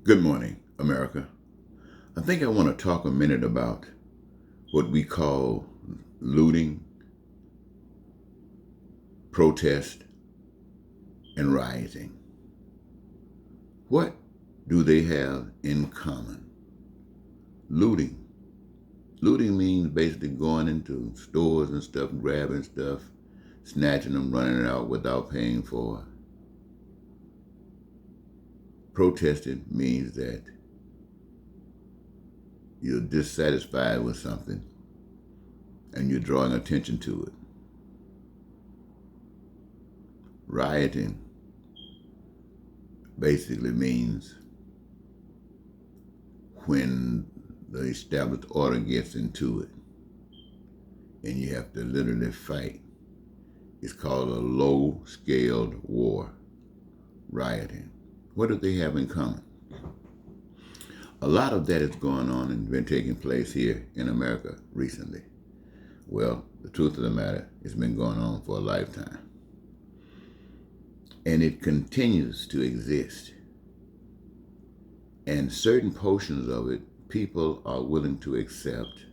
Good morning, America. I think I want to talk a minute about what we call looting, protest, and rioting. What do they have in common? Looting. Looting means basically going into stores and stuff, grabbing stuff, snatching them, running it out without paying for it. Protesting means that you're dissatisfied with something and you're drawing attention to it. Rioting basically means when the established order gets into it and you have to literally fight. It's called a low-scaled war, rioting. What do they have in common? A lot of that is going on and been taking place here in America recently. Well, the truth of the matter, it's been going on for a lifetime. And it continues to exist. And certain portions of it, people are willing to accept,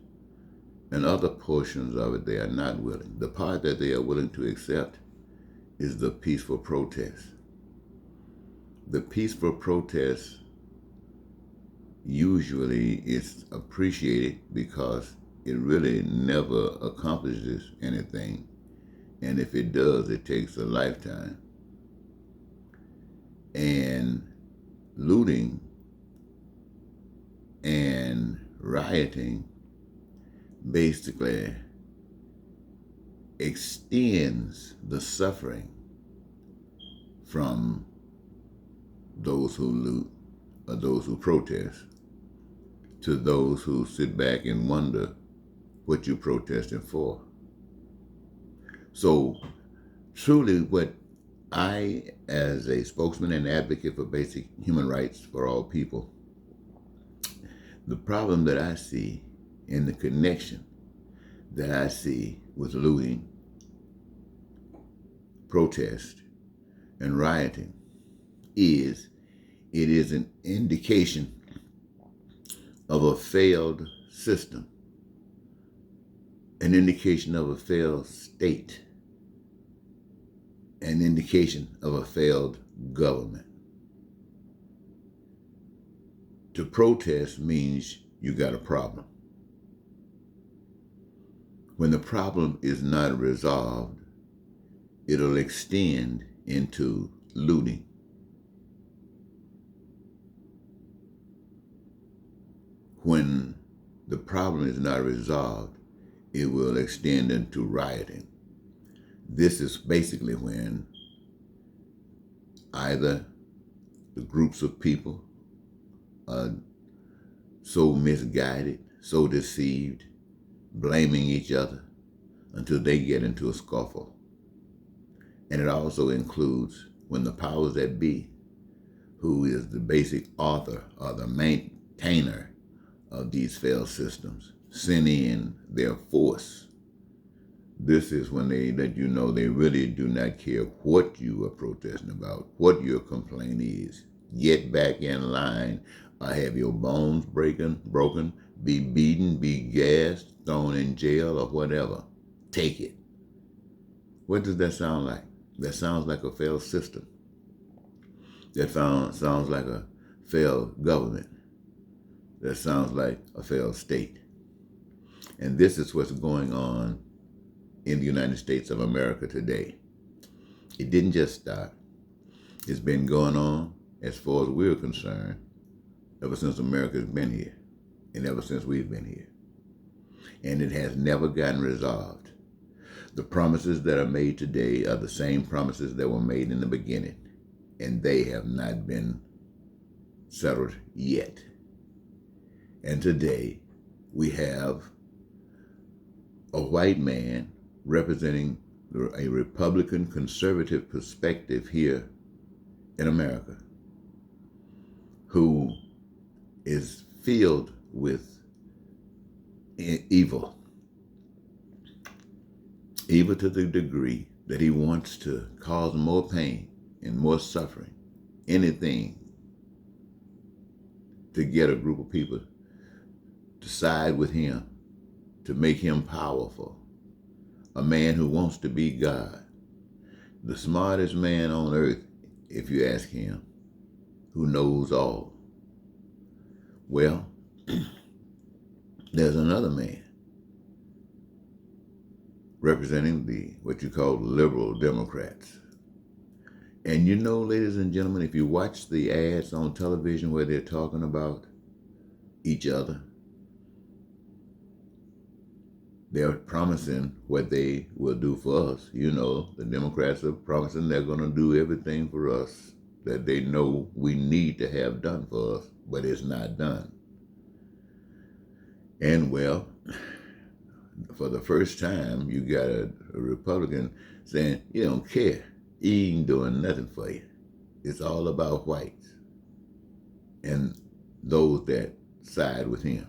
and other portions of it, they are not willing. The part that they are willing to accept is the peaceful protest. The peaceful protest usually is appreciated because it really never accomplishes anything. And if it does, it takes a lifetime. And looting and rioting basically extends the suffering from those who loot or those who protest to those who sit back and wonder what you're protesting for. So truly what I, as a spokesman and advocate for basic human rights for all people, the problem that I see and the connection that I see with looting, protest, and rioting is it is an indication of a failed system, an indication of a failed state, an indication of a failed government. To protest means you got a problem. When the problem is not resolved, it'll extend into looting. When the problem is not resolved, it will extend into rioting. This is basically when either the groups of people are so misguided, so deceived, blaming each other until they get into a scuffle. And it also includes when the powers that be, who is the basic author or the maintainer of these failed systems, send in their force. This is when they let you know they really do not care what you are protesting about, what your complaint is. Get back in line or have your bones broken, be beaten, be gassed, thrown in jail or whatever. Take it. What does that sound like? That sounds like a failed system. That sounds like a failed government. That sounds like a failed state. And this is what's going on in the United States of America today. It didn't just start. It's been going on, as far as we're concerned, ever since America's been here and ever since we've been here. And it has never gotten resolved. The promises that are made today are the same promises that were made in the beginning, and they have not been settled yet. And today, we have a white man representing a Republican conservative perspective here in America who is filled with evil. Evil to the degree that he wants to cause more pain and more suffering, anything to get a group of people to side with him, to make him powerful, a man who wants to be God, the smartest man on earth, if you ask him, who knows all. Well, there's another man representing what you call liberal Democrats. And you know, ladies and gentlemen, if you watch the ads on television where they're talking about each other, they're promising what they will do for us. You know, the Democrats are promising they're going to do everything for us that they know we need to have done for us, but it's not done. And well, for the first time, you got a Republican saying, you don't care. He ain't doing nothing for you. It's all about whites and those that side with him.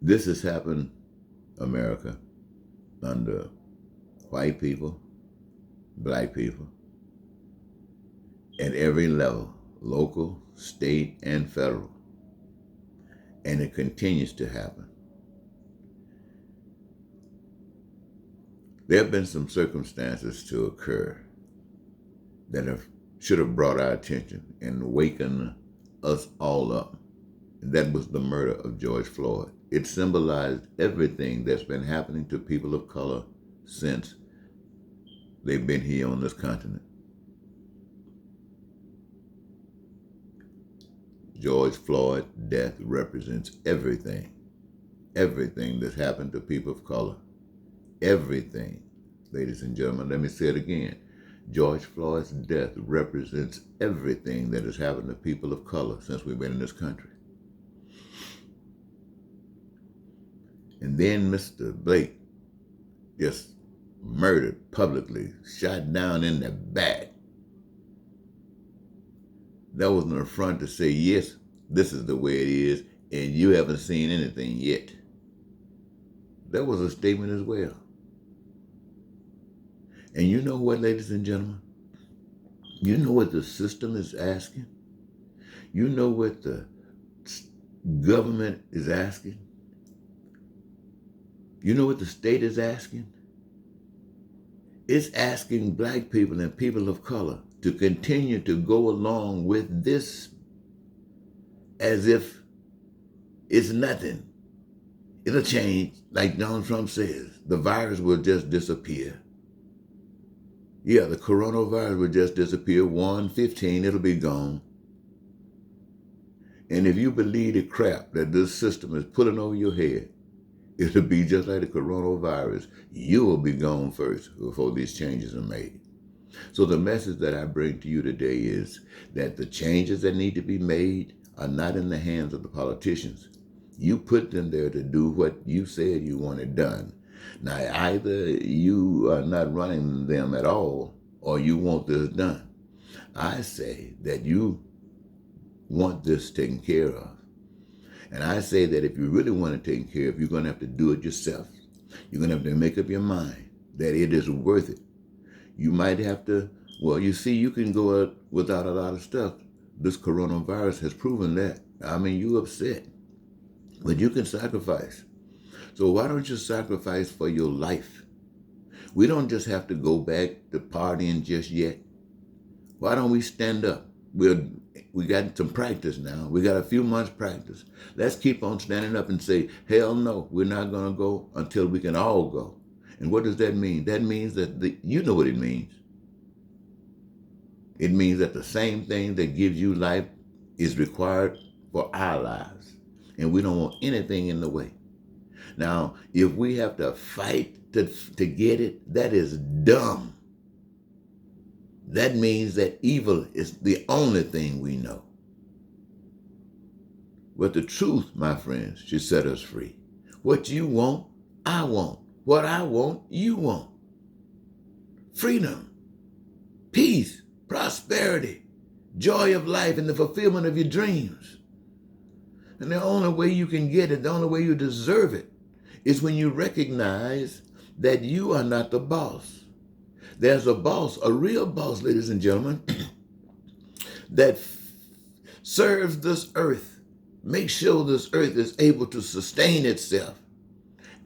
This has happened, America, under white people, black people, at every level, local, state, and federal. And it continues to happen. There have been some circumstances to occur that should have brought our attention and wakened us all up. And that was the murder of George Floyd. It symbolized everything that's been happening to people of color since they've been here on this continent. George Floyd's death represents everything that's happened to people of color. Everything, ladies and gentlemen, let me say it again. George Floyd's death represents everything that has happened to people of color since we've been in this country. And then Mr. Blake just murdered publicly, shot down in the back. That was an affront to say, yes, this is the way it is, and you haven't seen anything yet. That was a statement as well. And you know what, ladies and gentlemen? You know what the system is asking? You know what the government is asking? You know what the state is asking? It's asking black people and people of color to continue to go along with this as if it's nothing. It'll change, like Donald Trump says. The virus will just disappear. Yeah, the coronavirus will just disappear. 1/15, it'll be gone. And if you believe the crap that this system is putting over your head, it'll be just like the coronavirus. You will be gone first before these changes are made. So the message that I bring to you today is that the changes that need to be made are not in the hands of the politicians. You put them there to do what you said you wanted done. Now, either you are not running them at all or you want this done. I say that you want this taken care of. And I say that if you really want it taken care of, you're going to have to do it yourself. You're going to have to make up your mind that it is worth it. You might have to, well, you see, you can go out without a lot of stuff. This coronavirus has proven that. I mean, you're upset, but you can sacrifice. So why don't you sacrifice for your life? We don't just have to go back to partying just yet. Why don't we stand up? We got some practice now. We got a few months practice. Let's keep on standing up and say, hell no, we're not going to go until we can all go. And what does that mean? That means that you know what it means. It means that the same thing that gives you life is required for our lives. And we don't want anything in the way. Now, if we have to fight to get it, that is dumb. That means that evil is the only thing we know. But the truth, my friends, should set us free. What you want, I want. What I want, you want. Freedom, peace, prosperity, joy of life, and the fulfillment of your dreams. And the only way you can get it, the only way you deserve it, is when you recognize that you are not the boss. There's a boss, a real boss, ladies and gentlemen, that serves this earth, make sure this earth is able to sustain itself,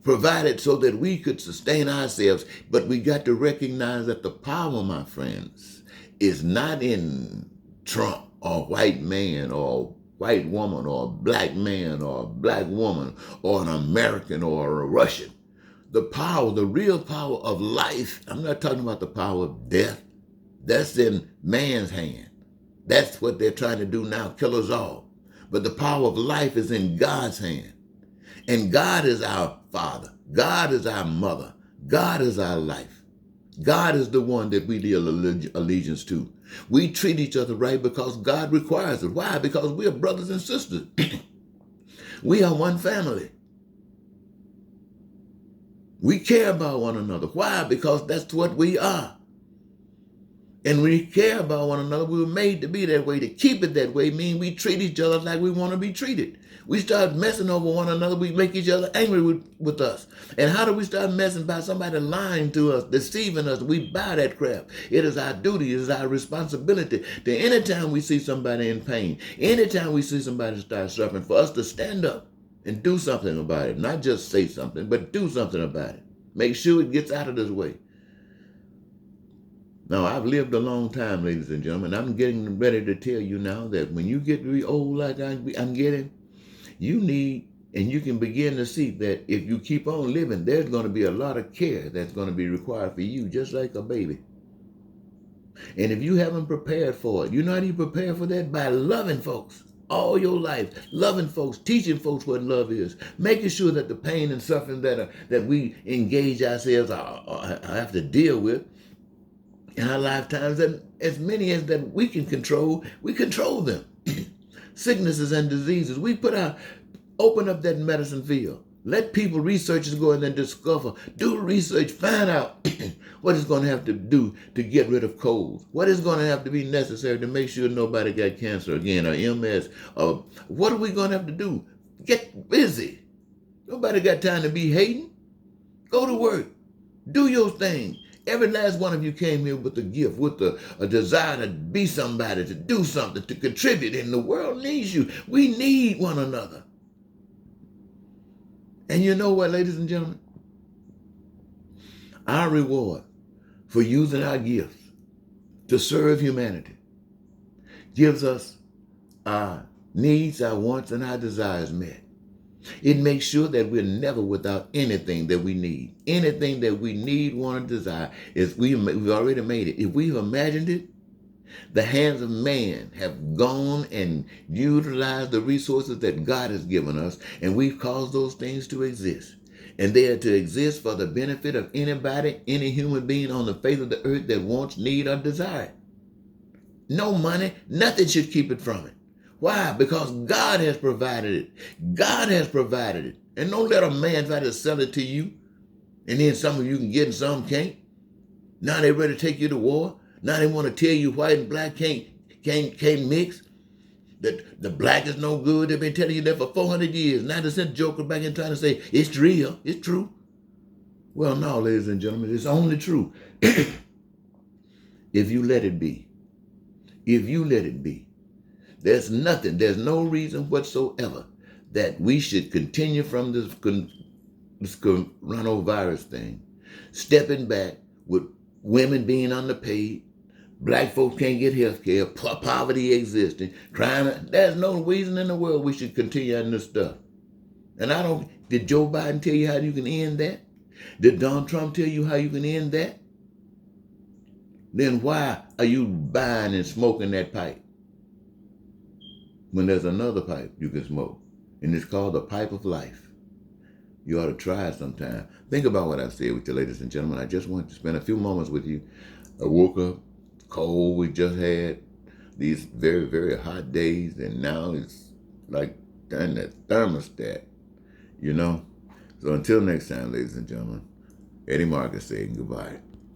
provided so that we could sustain ourselves. But we got to recognize that the power, my friends, is not in Trump or white man or white woman or black man or black woman or an American or a Russian. The power, the real power of life, I'm not talking about the power of death. That's in man's hand. That's what they're trying to do now, kill us all. But the power of life is in God's hand. And God is our Father. God is our mother. God is our life. God is the one that we deal allegiance to. We treat each other right because God requires it. Why? Because we are brothers and sisters. We are one family. We care about one another. Why? Because that's what we are. And when we care about one another, we were made to be that way. To keep it that way means we treat each other like we want to be treated. We start messing over one another. We make each other angry with us. And how do we start messing? By somebody lying to us, deceiving us. We buy that crap. It is our duty. It is our responsibility to anytime we see somebody in pain, anytime we see somebody start suffering, for us to stand up and do something about it. Not just say something, but do something about it. Make sure it gets out of this way. Now, I've lived a long time, ladies and gentlemen. I'm getting ready to tell you now that when you get to be old like I'm getting, you need, and you can begin to see that if you keep on living, there's going to be a lot of care that's going to be required for you, just like a baby. And if you haven't prepared for it, you're not even prepared for that by loving folks all your life, loving folks, teaching folks what love is, making sure that the pain and suffering that we engage ourselves or have to deal with in our lifetimes, and as many as that we control them. Sicknesses and diseases, open up that medicine field. Let people, researchers, go in and discover, do research, find out what it's going to have to do to get rid of colds. What is going to have to be necessary to make sure nobody got cancer again or MS. Or what are we going to have to do? Get busy. Nobody got time to be hating. Go to work. Do your thing. Every last one of you came here with a gift, with a desire to be somebody, to do something, to contribute, and the world needs you. We need one another. And you know what, ladies and gentlemen? Our reward for using our gifts to serve humanity gives us our needs, our wants, and our desires met. It makes sure that we're never without anything that we need. Anything that we need, want, and desire, is we've already made it. If we've imagined it, the hands of man have gone and utilized the resources that God has given us, and we've caused those things to exist. And they are to exist for the benefit of anybody, any human being on the face of the earth that wants, need, or desire. No money, nothing should keep it from it. Why? Because God has provided it. God has provided it. And don't let a man try to sell it to you, and then some of you can get and some can't. Now they're ready to take you to war. Now they want to tell you white and black can't mix. That the black is no good. They've been telling you that for 400 years. Now they sent Joker back and trying to say, it's real, it's true. Well, no, ladies and gentlemen, it's only true if you let it be. If you let it be. There's no reason whatsoever that we should continue from this coronavirus thing, stepping back with women being underpaid, black folks can't get health care, poverty existing, crime. There's no reason in the world we should continue on this stuff. And did Joe Biden tell you how you can end that? Did Donald Trump tell you how you can end that? Then why are you buying and smoking that pipe when there's another pipe you can smoke? And it's called the pipe of life. You ought to try it sometime. Think about what I said with you, ladies and gentlemen. I just want to spend a few moments with you. I woke up cold. We just had these very, very hot days, and now it's like turn that thermostat, you know? So until next time, ladies and gentlemen, Eddie Marcus saying goodbye.